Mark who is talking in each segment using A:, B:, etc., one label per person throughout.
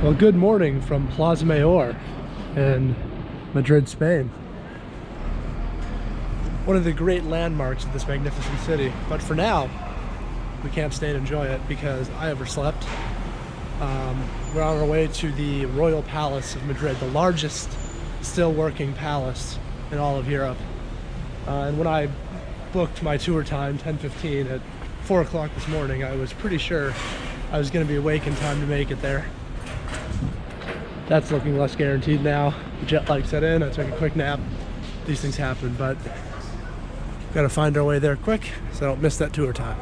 A: Well, good morning from Plaza Mayor in Madrid, Spain. One of the great landmarks of this magnificent city. But for now, we can't stay and enjoy it because I overslept. We're on our way to the Royal Palace of Madrid, the largest still working palace in all of Europe. And when I booked my tour time, 10:15 at 4 o'clock this morning, I was pretty sure I was going to be awake in time to make it there. That's looking less guaranteed now. The jet lag set in, I took a quick nap. These things happen, but gotta find our way there quick so I don't miss that tour time.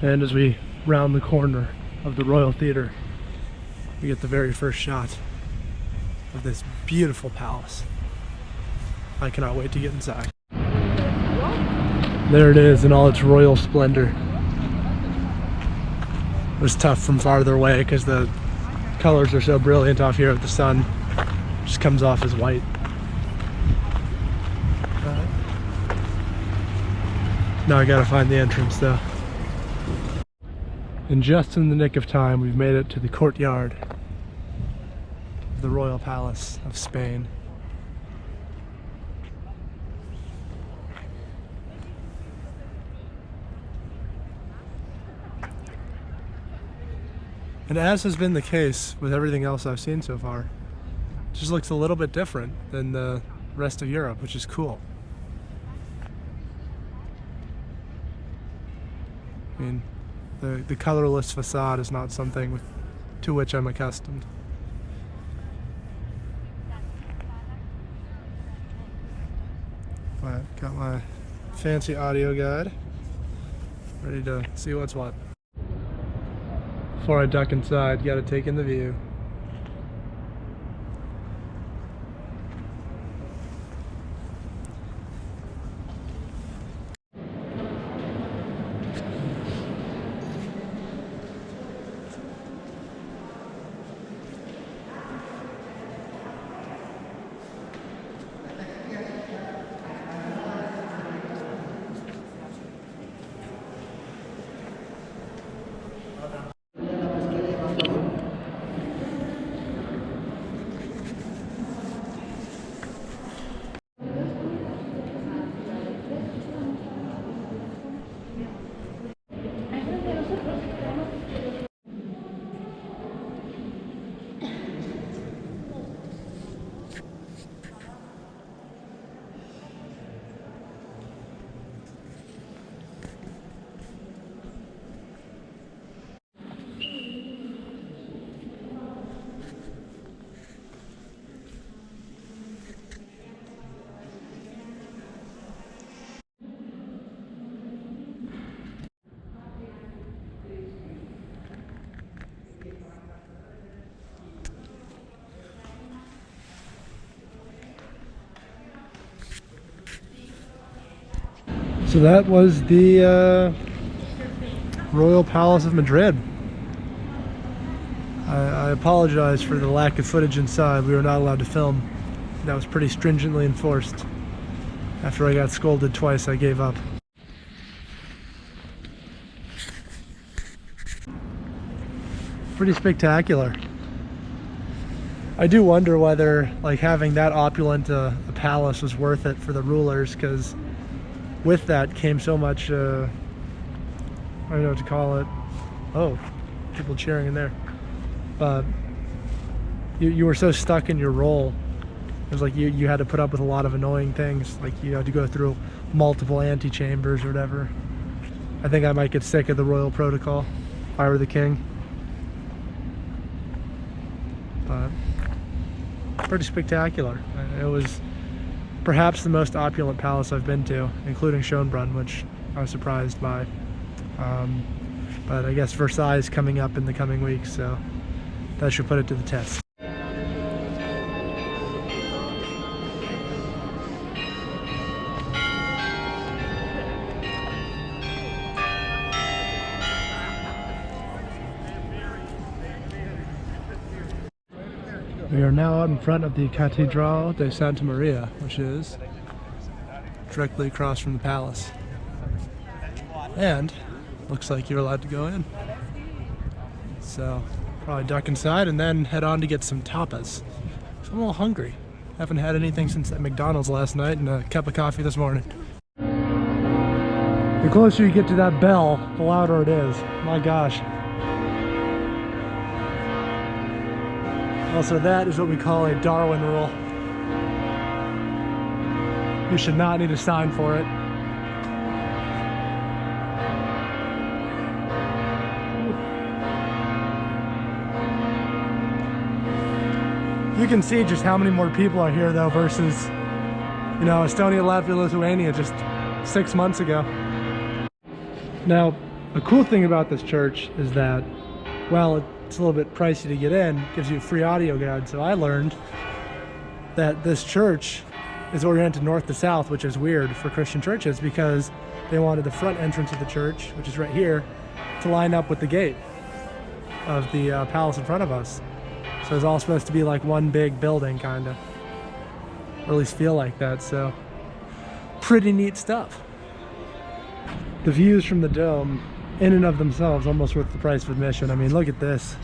A: And as we round the corner of the Royal Theatre, we get the very first shot of this beautiful palace. I cannot wait to get inside. There it is in all its royal splendor. It was tough from farther away because the colors are so brilliant off here with the sun. Just comes off as white. Now I gotta find the entrance though. And just in the nick of time, we've made it to the courtyard of the Royal Palace of Spain. And as has been the case with everything else I've seen so far, it just looks a little bit different than the rest of Europe, which is cool. I mean, the colorless facade is not something to which I'm accustomed. But got my fancy audio guide, ready to see what's what. Before I duck inside, gotta take in the view. So that was the Royal Palace of Madrid. I apologize for the lack of footage inside. We were not allowed to film. That was pretty stringently enforced. After I got scolded twice, I gave up. Pretty spectacular. I do wonder whether like having that opulent a palace was worth it for the rulers, because with that came so much, I don't know what to call it. Oh, people cheering in there. But you were so stuck in your role. It was like you had to put up with a lot of annoying things. Like you had to go through multiple antechambers or whatever. I think I might get sick of the royal protocol if I were the king. But pretty spectacular. It was perhaps the most opulent palace I've been to, including Schönbrunn, which I was surprised by. But I guess Versailles is coming up in the coming weeks, so that should put it to the test. We are now out in front of the Cathedral de Santa Maria, which is directly across from the palace. And looks like you're allowed to go in. So probably duck inside and then head on to get some tapas. I'm a little hungry. Haven't had anything since that McDonald's last night and a cup of coffee this morning. The closer you get to that bell, the louder it is. My gosh. Also, that is what we call a Darwin rule. You should not need a sign for it. You can see just how many more people are here though versus, you know, Estonia, Latvia, Lithuania just 6 months ago. Now, the cool thing about this church is that, well, it's a little bit pricey to get in, it gives you a free audio guide. So I learned that this church is oriented north to south, which is weird for Christian churches because they wanted the front entrance of the church, which is right here, to line up with the gate of the palace in front of us. So it's all supposed to be like one big building, kind of, or at least feel like that. So pretty neat stuff. The views from the dome, in and of themselves, almost worth the price of admission. I mean, look at this.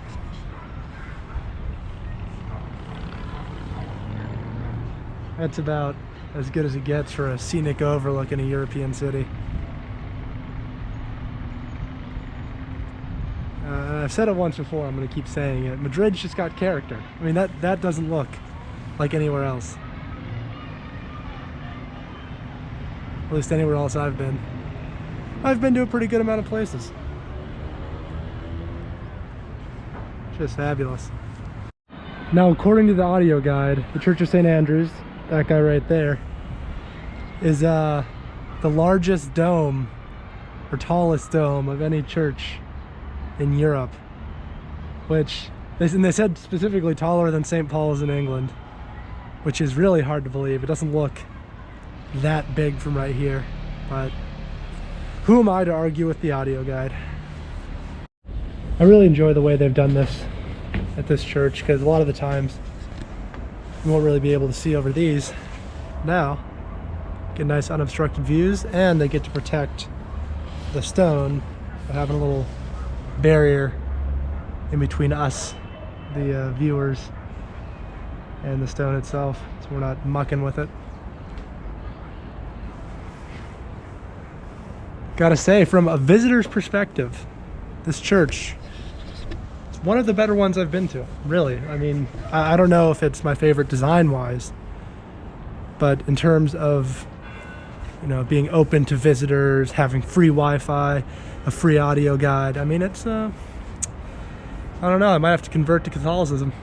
A: That's about as good as it gets for a scenic overlook in a European city. I've said it once before, I'm going to keep saying it. Madrid's just got character. I mean, that doesn't look like anywhere else. At least anywhere else I've been. I've been to a pretty good amount of places. Just fabulous. Now, according to the audio guide, the Church of St. Andrews, that guy right there, is the largest dome or tallest dome of any church in Europe, which they said specifically taller than St. Paul's in England, which is really hard to believe. It doesn't look that big from right here, but who am I to argue with the audio guide? I really enjoy the way they've done this at this church, because a lot of the times you won't really be able to see over these. Now get nice unobstructed views, and they get to protect the stone by having a little barrier in between us, the viewers, and the stone itself, so we're not mucking with it. Gotta say, from a visitor's perspective, this church, it's one of the better ones I've been to, really. I mean, I don't know if it's my favorite design-wise, but in terms of, you know, being open to visitors, having free Wi-Fi, a free audio guide, I mean, it's, I don't know, I might have to convert to Catholicism.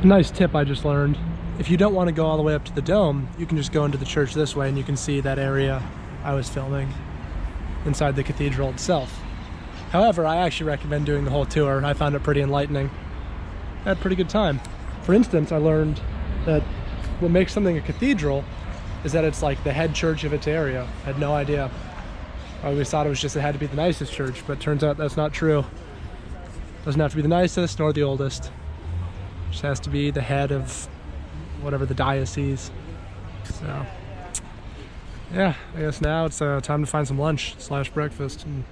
A: Nice tip I just learned. If you don't want to go all the way up to the dome, you can just go into the church this way and you can see that area I was filming inside the cathedral itself. However, I actually recommend doing the whole tour. I found it pretty enlightening. I had a pretty good time. For instance, I learned that what makes something a cathedral is that it's like the head church of its area. I had no idea. I always thought it was just it had to be the nicest church, but it turns out that's not true. Doesn't have to be the nicest nor the oldest. Just has to be the head of whatever the diocese. So yeah, I guess now it's time to find some lunch / breakfast. And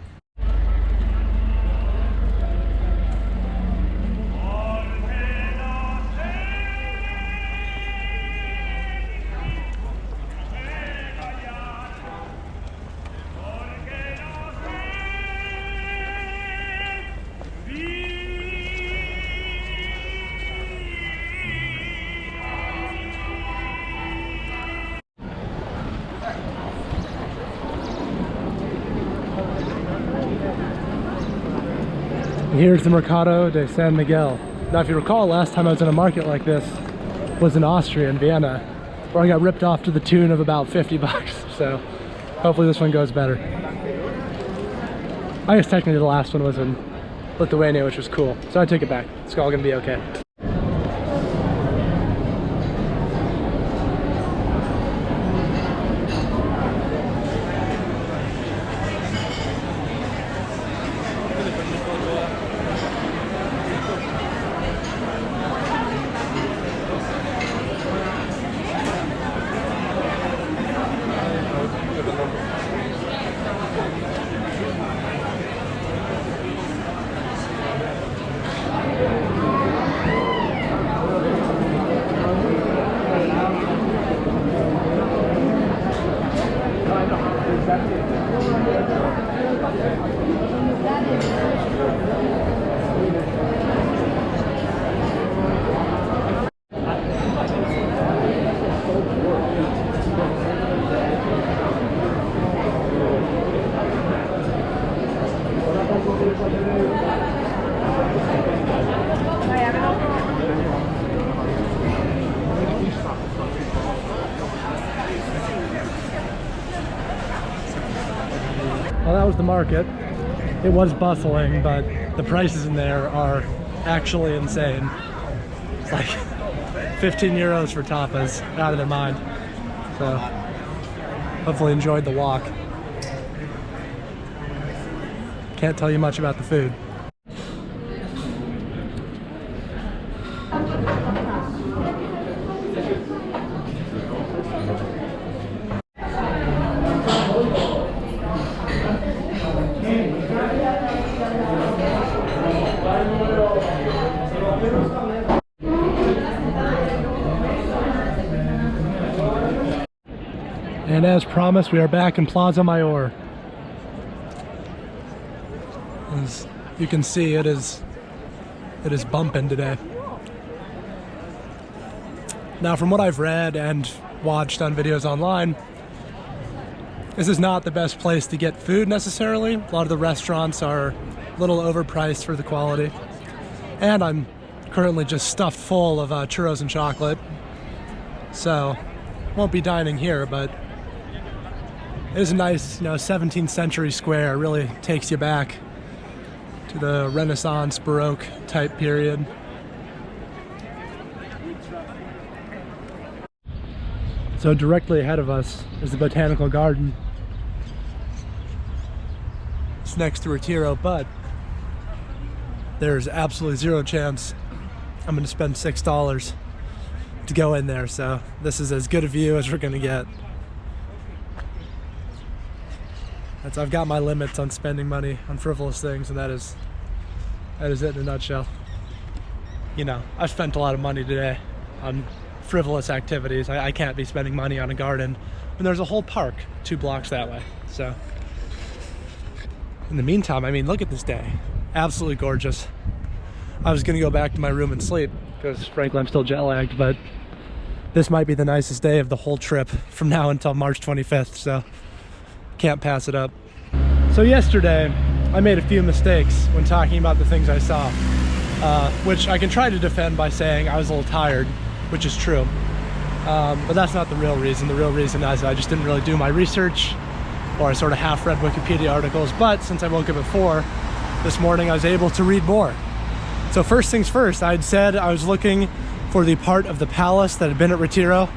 A: here's the Mercado De San Miguel. Now, if you recall, last time I was in a market like this was in Austria, in Vienna, where I got ripped off to the tune of about 50 bucks. So hopefully this one goes better. I guess technically the last one was in Lithuania, which was cool. So I take it back. It's all gonna be okay. Well, that was the market. It was bustling, but the prices in there are actually insane. It's like 15 euros for tapas, out of their mind. So hopefully enjoyed the walk. Can't tell you much about the food. And as promised, we are back in Plaza Mayor. As you can see, it is bumping today. Now, from what I've read and watched on videos online, this is not the best place to get food necessarily. A lot of the restaurants are a little overpriced for the quality. And I'm currently just stuffed full of churros and chocolate. So, won't be dining here, but it is a nice, 17th century square. It really takes you back to the Renaissance, Baroque type period. So directly ahead of us is the Botanical Garden. It's next to Retiro, but there's absolutely zero chance I'm going to spend $6 to go in there. So this is as good a view as we're going to get. I've got my limits on spending money on frivolous things, and that is it in a nutshell. I've spent a lot of money today on frivolous activities. I can't be spending money on a garden when there's a whole park 2 blocks that way. So in the meantime, look at this day. Absolutely gorgeous. I was gonna go back to my room and sleep because frankly I'm still jet lagged, but this might be the nicest day of the whole trip from now until March 25th, so can't pass it up. So yesterday I made a few mistakes when talking about the things I saw, which I can try to defend by saying I was a little tired, which is true, but that's not the real reason. The real reason is I just didn't really do my research, or I sort of half read Wikipedia articles. But since I woke up at 4 this morning, I was able to read more. So first things first, I'd said I was looking for the part of the palace that had been at Retiro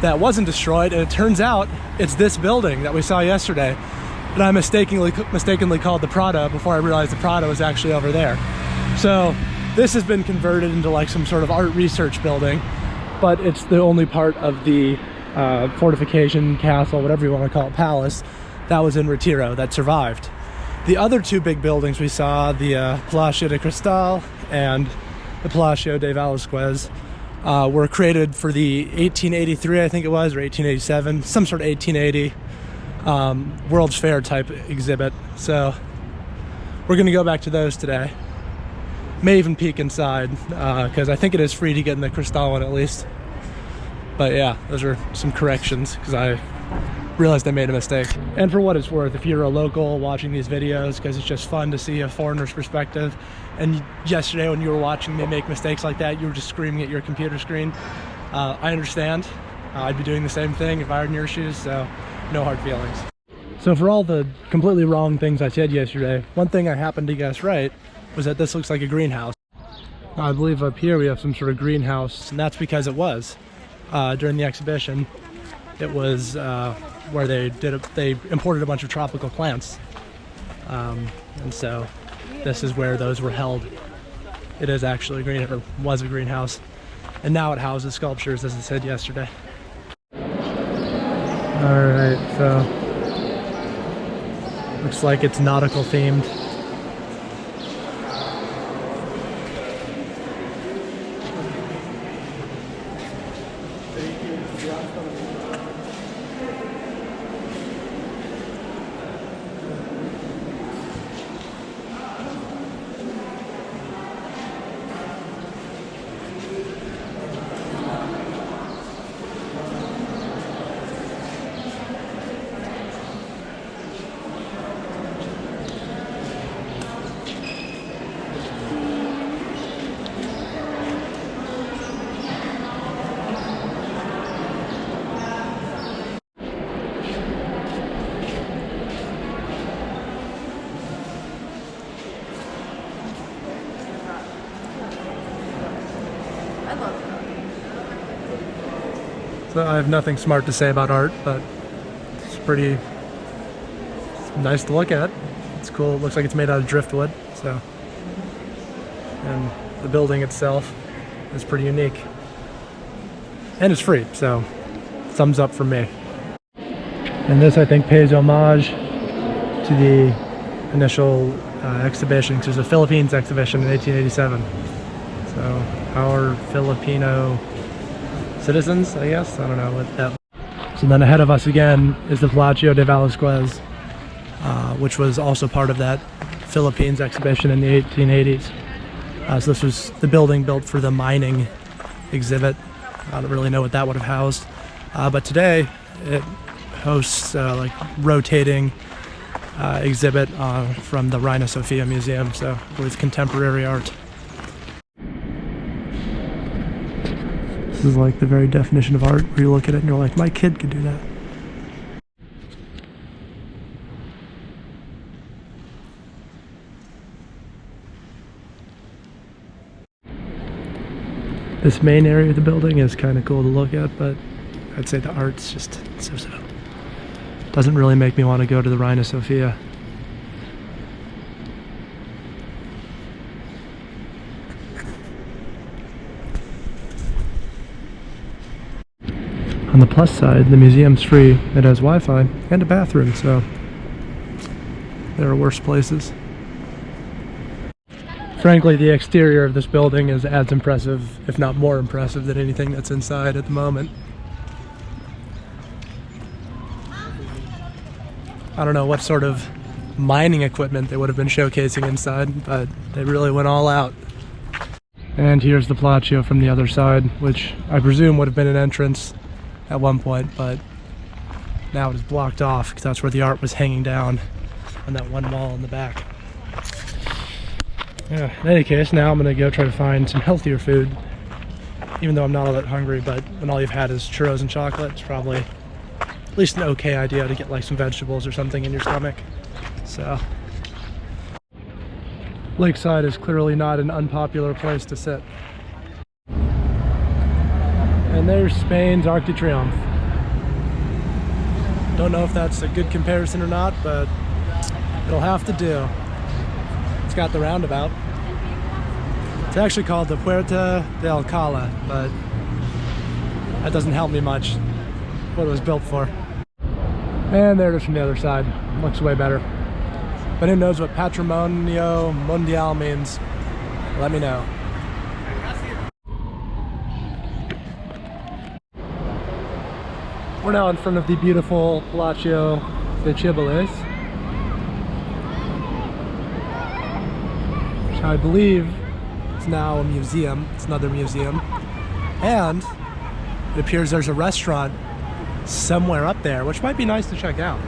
A: that wasn't destroyed, and it turns out it's this building that we saw yesterday, and I mistakenly called the Prado before I realized the Prado was actually over there. So This has been converted into like some sort of art research building, but it's the only part of the fortification, castle, whatever you want to call it, palace, that was in Retiro, that survived. The other two big buildings we saw, the Palacio de Cristal and the Palacio De Valosquez, were created for the 1883, I think it was, or 1887, some sort of 1880 World's Fair type exhibit. So we're going to go back to those today. May even peek inside, because I think it is free to get in the Cristal one at least. But yeah, those are some corrections, because I realized I made a mistake. And for what it's worth, if you're a local watching these videos, because it's just fun to see a foreigner's perspective, and yesterday when you were watching me make mistakes like that, you were just screaming at your computer screen, I understand. I'd be doing the same thing if I were in your shoes, so no hard feelings. So for all the completely wrong things I said yesterday, one thing I happened to guess right was that this looks like a greenhouse. I believe up here we have some sort of greenhouse, and that's because it was. During the exhibition, it was where they imported a bunch of tropical plants, and so this is where those were held. It is actually was a greenhouse, and now it houses sculptures, as I said yesterday. All right, so looks like it's nautical themed. So I have nothing smart to say about art, but it's nice to look at. It's cool. It looks like it's made out of driftwood, so. And the building itself is pretty unique. And it's free, so thumbs up from me. And this, I think, pays homage to the initial exhibition, because there's a Philippines exhibition in 1887. So our Filipino citizens, I guess. I don't know what that. So then ahead of us again is the Palacio De Valosquez, which was also part of that Philippines exhibition in the 1880s. So this was the building built for the mining exhibit. I don't really know what that would have housed, but today it hosts like rotating exhibit from the Reina Sofia Museum, so with contemporary art. This is like the very definition of art, where you look at it and you're like, my kid could do that. This main area of the building is kind of cool to look at, but I'd say the art's just so-so. Doesn't really make me want to go to the Reina Sofia. On the plus side, the museum's free. It has Wi-Fi and a bathroom, so there are worse places. Frankly, the exterior of this building is as impressive, if not more impressive, than anything that's inside at the moment. I don't know what sort of mining equipment they would have been showcasing inside, but they really went all out. And here's the Palacio from the other side, which I presume would have been an entrance at one point, but now it is blocked off because that's where the art was hanging down on that one wall in the back. Yeah, in any case, now I'm gonna go try to find some healthier food, even though I'm not all that hungry. But when all you've had is churros and chocolate, it's probably at least an okay idea to get like some vegetables or something in your stomach. So Lakeside is clearly not an unpopular place to sit. And there's Spain's Arc de Triomphe. Don't know if that's a good comparison or not, but it'll have to do. It's got the roundabout. It's actually called the Puerta de Alcalá, but that doesn't help me much what it was built for. And there it is from the other side. Looks way better. But who knows what Patrimonio Mundial means? Let me know. We're now in front of the beautiful Palacio De Valosquez, which I believe is now a museum. It's another museum. And it appears there's a restaurant somewhere up there, which might be nice to check out.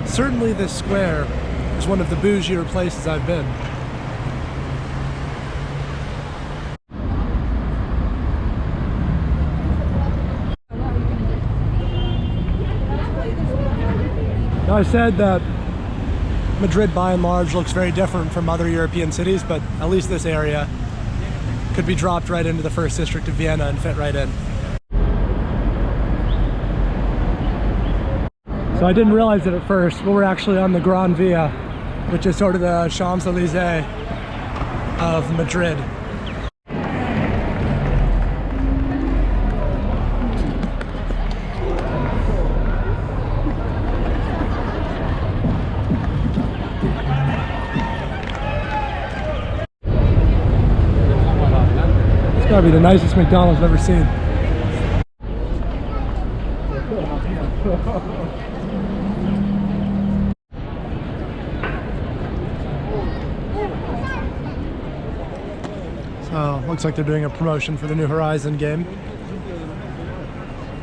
A: Certainly this square is one of the bougier places I've been. Now, I said that Madrid by and large looks very different from other European cities, but at least this area could be dropped right into the first district of Vienna and fit right in. So I didn't realize it at first, but we're actually on the Gran Via, which is sort of the Champs-Élysées of Madrid. It's gotta be the nicest McDonald's I've ever seen. So, looks like they're doing a promotion for the New Horizon game.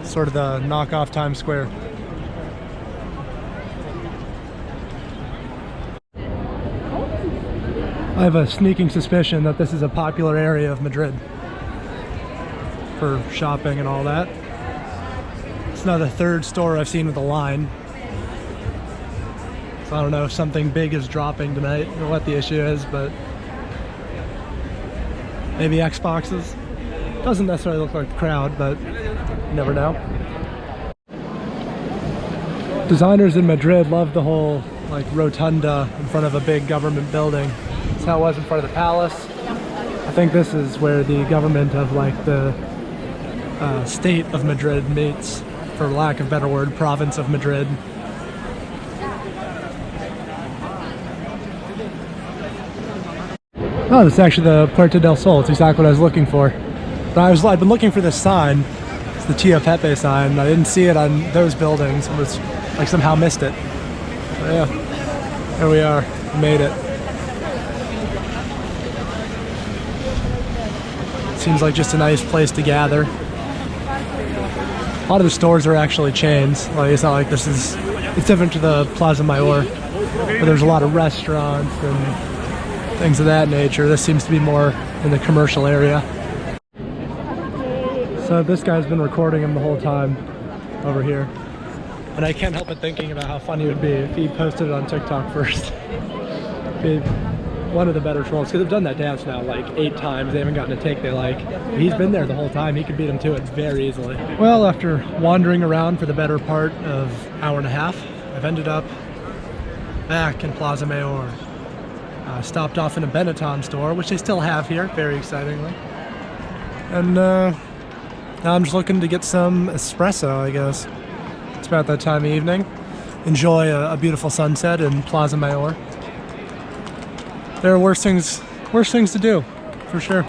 A: Sort of the knockoff Times Square. I have a sneaking suspicion that this is a popular area of Madrid for shopping and all that. It's now the third store I've seen with a line. So I don't know if something big is dropping tonight or what the issue is, but maybe Xboxes. Doesn't necessarily look like the crowd, but you never know. Designers in Madrid love the whole like rotunda in front of a big government building. That's how it was in front of the palace. I think this is where the government of like the state of Madrid meets, for lack of a better word, province of Madrid. Oh, this is actually the Puerta del Sol. It's exactly what I was looking for. But I've been looking for this sign. It's the Tia Pepe sign. I didn't see it on those buildings. I was like somehow missed it. But yeah, here we are. Made it. Seems like just a nice place to gather. A lot of the stores are actually chains. Like it's not like this is. It's different to the Plaza Mayor, where there's a lot of restaurants and things of that nature. This seems to be more in the commercial area. So this guy's been recording him the whole time over here. And I can't help but thinking about how funny it would be if he posted it on TikTok first. Be one of the better trolls, because they've done that dance now like 8 times. They haven't gotten a take they like. He's been there the whole time. He could beat him to it very easily. Well, after wandering around for the better part of an hour and a half, I've ended up back in Plaza Mayor. Stopped off in a Benetton store, which they still have here, very excitingly. And now I'm just looking to get some espresso, I guess. It's about that time of evening. Enjoy a beautiful sunset in Plaza Mayor. There are worse things to do, for sure.